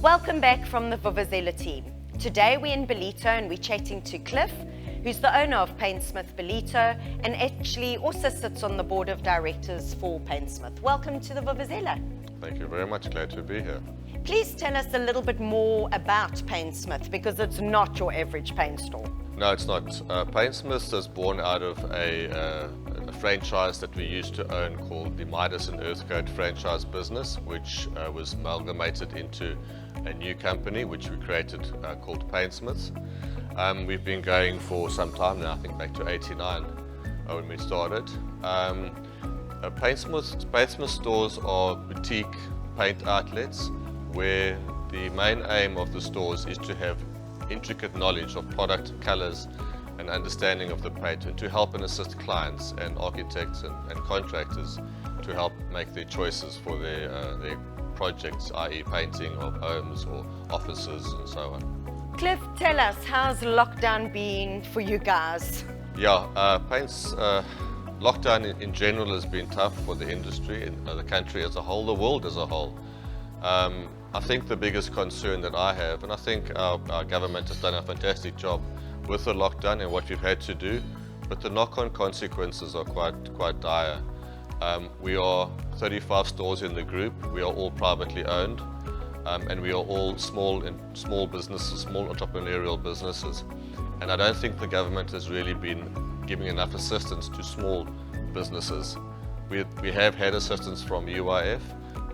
Welcome back from the Vuvuzela team. Today we're in Ballito and we're chatting to Cliff, who's the owner of Paintsmith Ballito and actually also sits on the board of directors for Paintsmith. Welcome to the Vuvuzela. Thank you very much, glad to be here. Please tell us a little bit more about Paintsmith, because it's not your average paint store. No, it's not. Paintsmiths is born out of a franchise that we used to own called the Midas and Earthcote franchise business, which was amalgamated into a new company which we created called Paintsmiths. We've been going for some time now, I think back to '89 when we started. Paintsmith stores are boutique paint outlets where the main aim of the stores is to have intricate knowledge of product, colors and understanding of the paint, and to help and assist clients and architects and contractors to help make their choices for their projects, i.e. painting of homes or offices and so on. Cliff, tell us, how's lockdown been for you guys? Yeah, lockdown in general has been tough for the industry, and the country as a whole, the world as a whole. I think the biggest concern that I have, and I think our government has done a fantastic job with the lockdown and what we've had to do, but the knock-on consequences are quite dire. We are 35 stores in the group. We are all privately owned, and we are all small businesses, small entrepreneurial businesses. And I don't think the government has really been giving enough assistance to small businesses. We have had assistance from UIF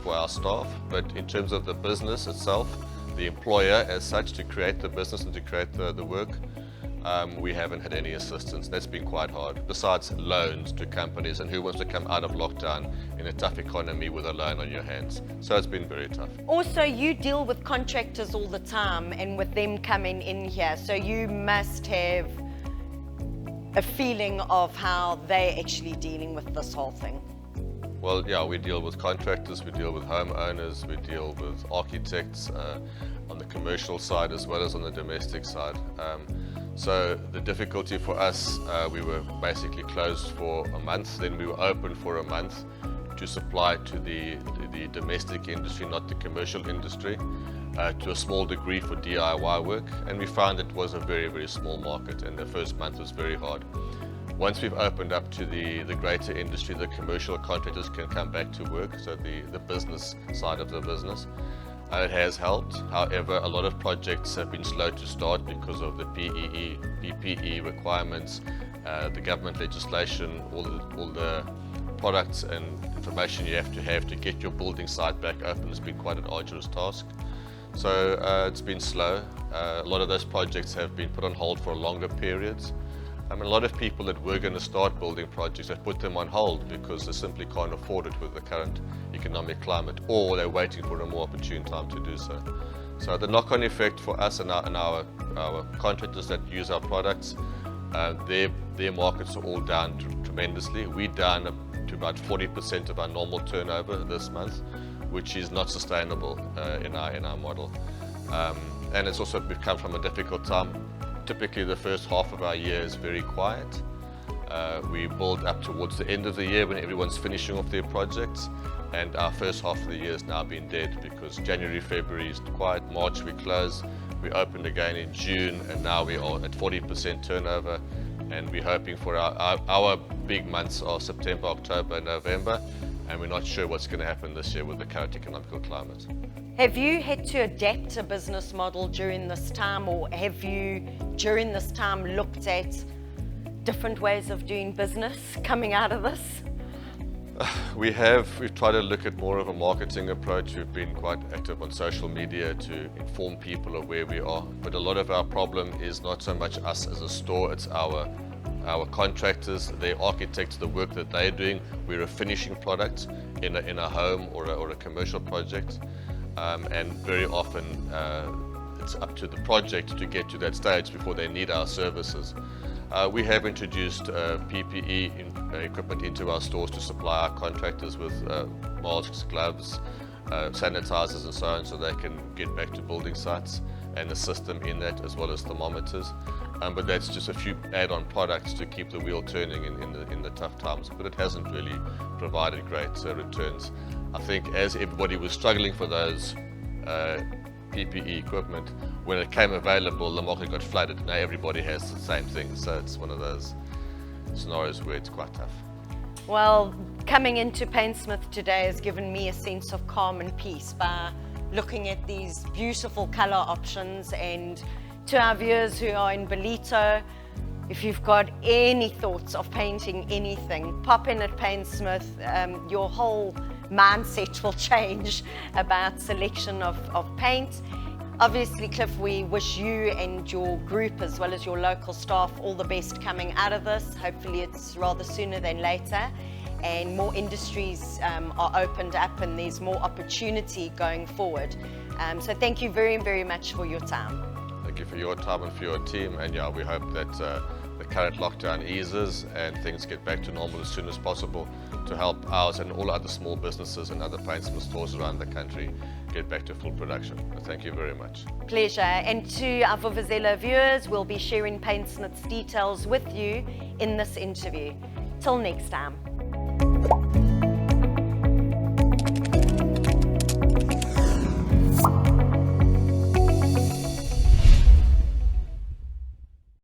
for our staff, but in terms of the business itself, the employer as such, to create the business and to create the work, we haven't had any assistance. That's been quite hard, besides loans to companies, and who wants to come out of lockdown in a tough economy with a loan on your hands. So it's been very tough. Also, you deal with contractors all the time and with them coming in here, so you must have a feeling of how they're actually dealing with this whole thing. Well, yeah, we deal with contractors, we deal with homeowners, we deal with architects on the commercial side as well as on the domestic side. So the difficulty for us, we were basically closed for a month, then we were open for a month to supply to the domestic industry, not the commercial industry, to a small degree for DIY work, and we found it was a very, very small market, and the first month was very hard. Once we've opened up to the greater industry, the commercial contractors can come back to work, so the business side of the business. It has helped. However, a lot of projects have been slow to start because of the PPE requirements, the government legislation, all the products and information you have to get your building site back open has been quite an arduous task. So it's been slow. A lot of those projects have been put on hold for longer periods. A lot of people that were going to start building projects have put them on hold because they simply can't afford it with the current economic climate, or they're waiting for a more opportune time to do so. So the knock-on effect for us and our contractors that use our products, their markets are all down tremendously. We're down to about 40% of our normal turnover this month, which is not sustainable in our model. And it's also come from a difficult time. Typically the first half of our year is very quiet. We build up towards the end of the year when everyone's finishing off their projects, and our first half of the year has now been dead because January, February is quiet, March we close, we opened again in June, and now we are at 40% turnover, and we're hoping for our big months are September, October, November, and we're not sure what's going to happen this year with the current economical climate. Have you had to adapt a business model during this time, or have you, during this time, looked at different ways of doing business coming out of this? We've tried to look at more of a marketing approach. We've been quite active on social media to inform people of where we are, but a lot of our problem is not so much us as a store, it's our contractors, the architects, the work that they're doing. We're a finishing product in a home or a commercial project. And very often it's up to the project to get to that stage before they need our services. We have introduced PPE equipment into our stores to supply our contractors with masks, gloves, sanitizers and so on, so they can get back to building sites and assist them in that, as well as thermometers. But that's just a few add-on products to keep the wheel turning in the tough times, but it hasn't really provided great returns. I think as everybody was struggling for those PPE equipment. When it came available, the market got flooded. Now everybody has the same thing, so it's one of those scenarios where it's quite tough. Well, coming into Paintsmith today has given me a sense of calm and peace by looking at these beautiful color options. And to our viewers who are in Ballito, if you've got any thoughts of painting anything, pop in at Paintsmith. Your whole mindset will change about selection of paint. Obviously, Cliff, we wish you and your group as well as your local staff all the best coming out of this. Hopefully it's rather sooner than later and more industries are opened up and there's more opportunity going forward. So thank you very, very much for your time. Thank you for your time and for your team, and yeah, we hope that the current lockdown eases and things get back to normal as soon as possible to help ours and all other small businesses and other Paintsmith stores around the country get back to full production. Thank you very much. Pleasure. And to our Vuvuzela viewers, we'll be sharing Paintsmith's details with you in this interview. Till next time.